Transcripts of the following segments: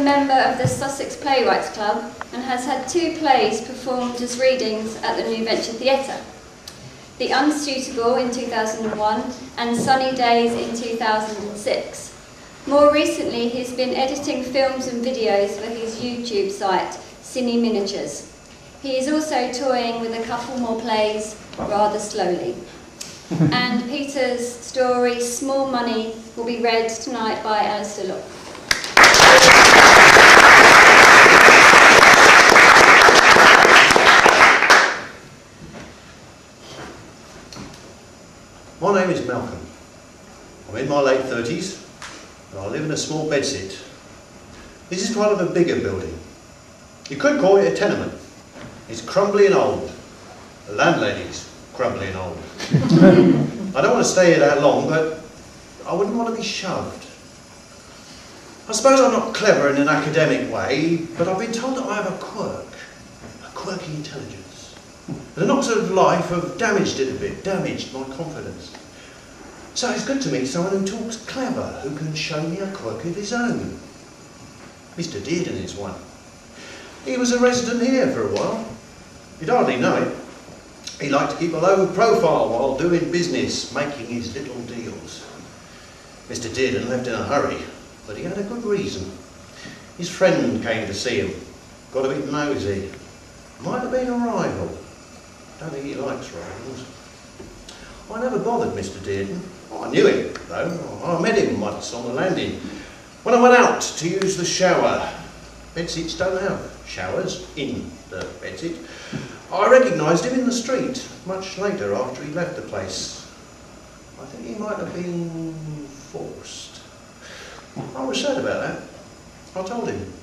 member of the Sussex Playwrights Club and has had 2 plays performed as readings at the New Venture Theatre. The Unsuitable in 2001 and Sunny Days in 2006. More recently, he's been editing films and videos for his YouTube site, Cine Miniatures. He is also toying with a couple more plays rather slowly. And Peter's story, Small Money, will be read tonight by Alistair Lock. My name is Malcolm. I'm in my late 30s and I live in a small bedsit. This is part of a bigger building. You could call it a tenement. It's crumbly and old. The landlady's crumbly and old. I don't want to stay here that long, but I wouldn't want to be shoved. I suppose I'm not clever in an academic way, but I've been told that I have a quirky intelligence. The knocks of life have damaged it a bit, damaged my confidence. So it's good to meet someone who talks clever, who can show me a quirk of his own. Mr. Dearden is one. He was a resident here for a while. You'd hardly know it. He liked to keep a low profile while doing business, making his little deals. Mr. Dearden left in a hurry, but he had a good reason. His friend came to see him, got a bit nosy. Might have been a rival. Don't think he likes rivals. I never bothered Mr. Dearden. I knew him, though. I met him once on the landing. When I went out to use the shower, bedsits don't have showers in the bedsit. I recognised him in the street, much later after he left the place. I think he might have been forced. I was sad about that. I told him.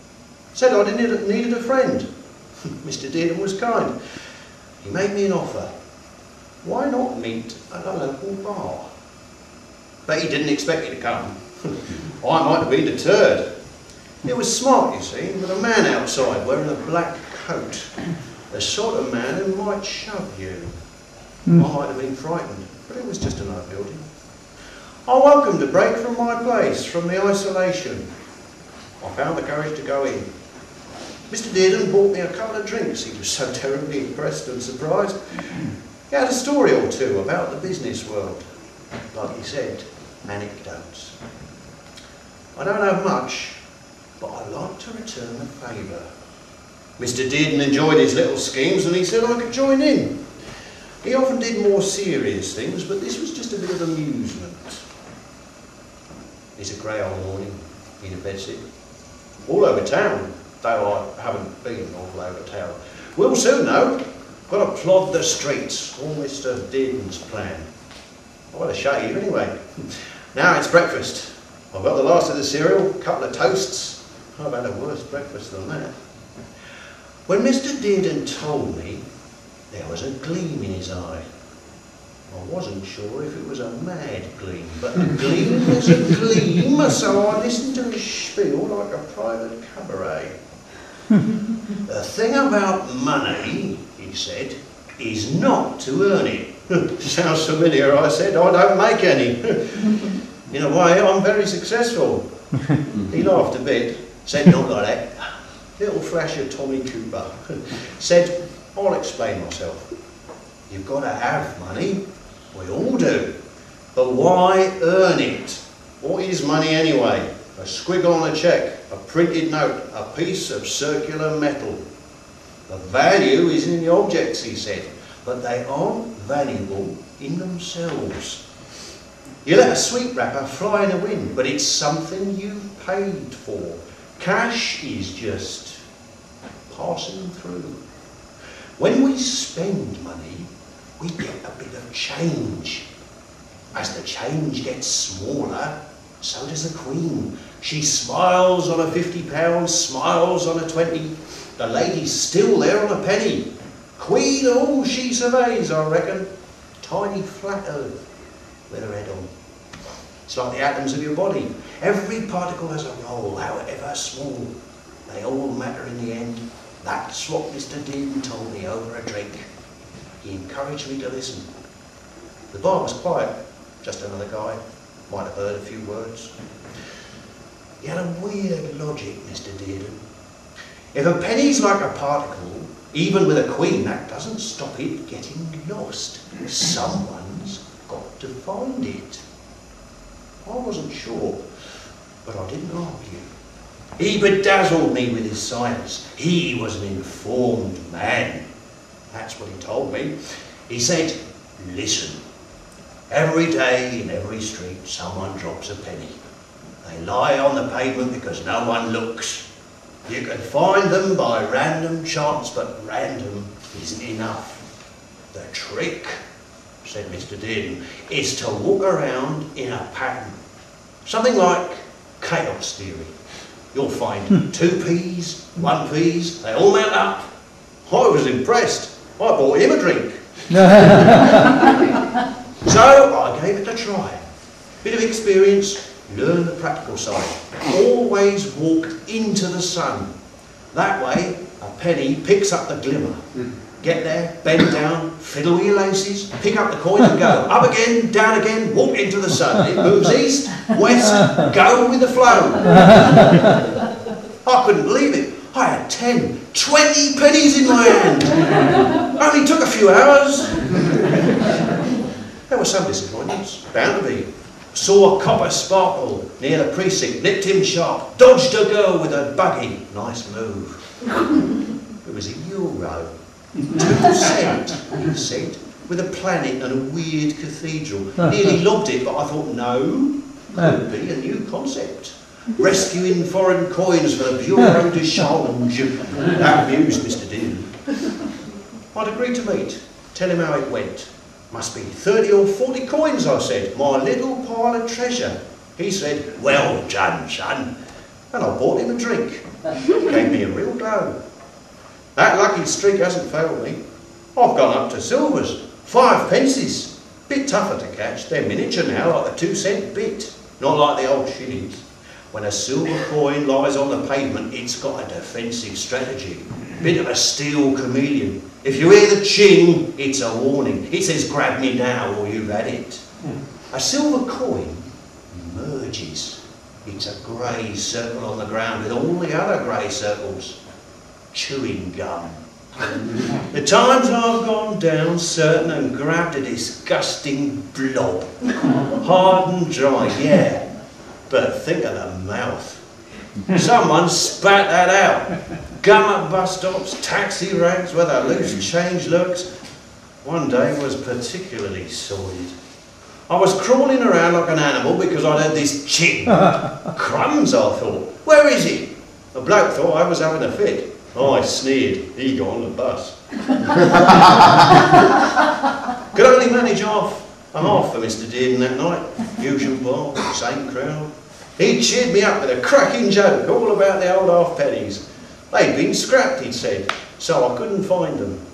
Said I needed a friend. Mr. Dearden was kind. He made me an offer. Why not meet at a local bar? But he didn't expect me to come. I might have been deterred. It was smart, you see, with a man outside wearing a black coat. The sort of man who might shove you. I might have been frightened, but it was just another building. I welcomed a break from my place, from the isolation. I found the courage to go in. Mr. Dearden bought me a couple of drinks. He was so terribly impressed and surprised. He had a story or two about the business world. Like he said, anecdotes. I don't have much, but I like to return the favour. Mr. Dearden enjoyed his little schemes and he said I could join in. He often did more serious things, but this was just a bit of amusement. It's a grey old morning in a bedsit. All over town, though I haven't been all over town. We'll soon know. Got to plod the streets, all Mr. Dearden's plan. I've had a shave anyway. Now it's breakfast. I've got the last of the cereal, a couple of toasts. I've had a worse breakfast than that. When Mr. Dearden told me, there was a gleam in his eye. I wasn't sure if it was a mad gleam, but a gleam was a gleam, so I listened to his spiel like a private cabaret. The thing about money, he said, is not to earn it. Sounds familiar, I said. I don't make any. In a way, I'm very successful. He laughed a bit, said not like that. Little flasher Tommy Cooper. Said, I'll explain myself. You've got to have money. We all do. But why earn it? What is money anyway? A squiggle on a cheque, a printed note, a piece of circular metal. The value is in the objects, he said, but they aren't valuable in themselves. You let a sweet wrapper fly in the wind, but it's something you've paid for. Cash is just passing through. When we spend money, we get a bit of change. As the change gets smaller, so does the Queen. She smiles on a £50, smiles on a 20. The lady's still there on a penny. Queen all she surveys, I reckon. Tiny flat earth with her head on. It's like the atoms of your body. Every particle has a role, however small. They all matter in the end. That's what Mr. Dearden told me over a drink. He encouraged me to listen. The bar was quiet, just another guy. Might have heard a few words. He had a weird logic, Mr. Dearden. If a penny's like a particle, even with a queen, that doesn't stop it getting lost. Someone's got to find it. I wasn't sure, but I didn't argue. He bedazzled me with his science. He was an informed man. That's what he told me. He said, listen, every day in every street someone drops a penny. They lie on the pavement because no one looks. You can find them by random chance, but random isn't enough. The trick, said Mr. Dearden, is to walk around in a pattern. Something like chaos theory. You'll find 2 P's, 1 P's, they all mount up. I was impressed. I bought him a drink. So I gave it a try. Bit of experience, learn the practical side. Always walk into the sun. That way, a penny picks up the glimmer. Get there, bend down, fiddle with your laces, pick up the coin and go. Up again, down again, walk into the sun. It moves east, west, go with the flow. I couldn't believe it. I had 10, 20 pennies in my hand. Only took a few hours. There were some disappointments, bound to be. Saw a copper sparkle near the precinct, nipped him sharp, dodged a girl with a buggy. Nice move. It was €1. 2 cents, he said, with a planet and a weird cathedral. Nearly lobbed it, but I thought, no, could be a new concept. Rescuing foreign coins for the Bureau de Change. That amused Mr. Dearden. I'd agreed to meet, tell him how it went. Must be 30 or 40 coins, I said, my little pile of treasure. He said, well done, son. And I bought him a drink. Gave me a real glow. That lucky streak hasn't failed me. I've gone up to silvers, 5 pences. Bit tougher to catch, they're miniature now, like the 2 cent bit. Not like the old shillings. When a silver coin lies on the pavement, it's got a defensive strategy. Bit of a steel chameleon. If you hear the ching, it's a warning. It says, grab me now or you've had it. A silver coin merges. It's a grey circle on the ground with all the other grey circles. Chewing gum. The times I've gone down certain and grabbed a disgusting blob. Hard and dry, yeah. But think of the mouth. Someone spat that out. Gum at bus stops, taxi ranks where the loose change lurks. One day was particularly sordid. I was crawling around like an animal because I'd heard this ching. Crumbs, I thought. Where is he? The bloke thought I was having a fit. I sneered. He got on the bus. Could only manage half for Mr. Dearden that night. Usual bar, same crowd. He cheered me up with a cracking joke all about the old half-pennies. They'd been scrapped, he'd said, so I couldn't find them.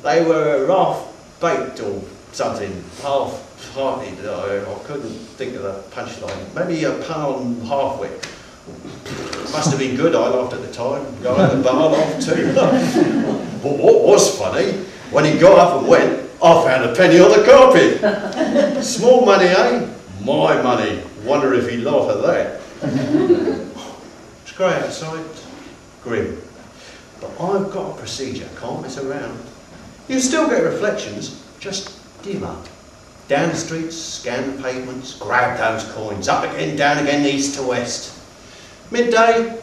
They were half-baked or something, half-hearted. I couldn't think of the punchline. Maybe a pound half-wit. Must have been good, I laughed at the time. Go at the bar laughed too. But what was funny, when he got up and went, I found a penny on the carpet. Small money, eh? My money. Wonder if he'd laugh at that. It's grey outside, grim. But I've got a procedure, can't mess around. You still get reflections, just dimmer. Down the streets, scan the pavements, grab those coins, up again, down again, east to west. Midday,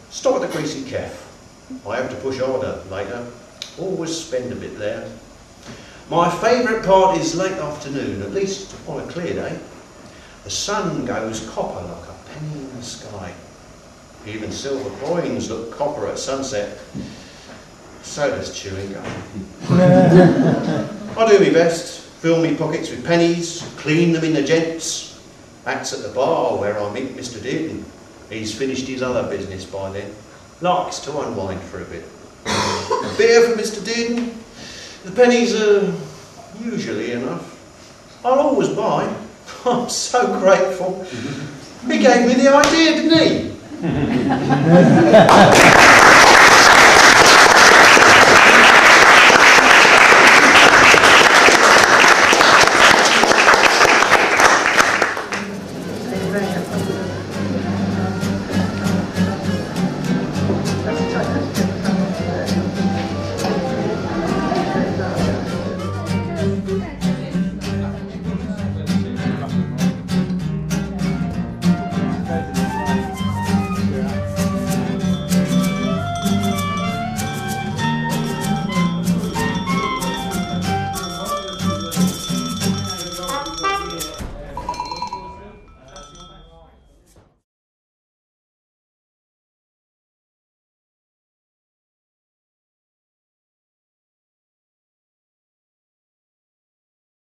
stop at the Greasy Calf. I have to push harder later, always spend a bit there. My favourite part is late afternoon, at least on a clear day. The sun goes copper like a penny in the sky. Even silver coins look copper at sunset. So does chewing gum. I do my best, fill me pockets with pennies, clean them in the gents. That's at the bar where I meet Mr. Dearden. He's finished his other business by then. Likes to unwind for a bit. A beer for Mr. Dearden. The pennies are usually enough. I'll always buy. I'm so grateful. He gave me the idea, didn't he?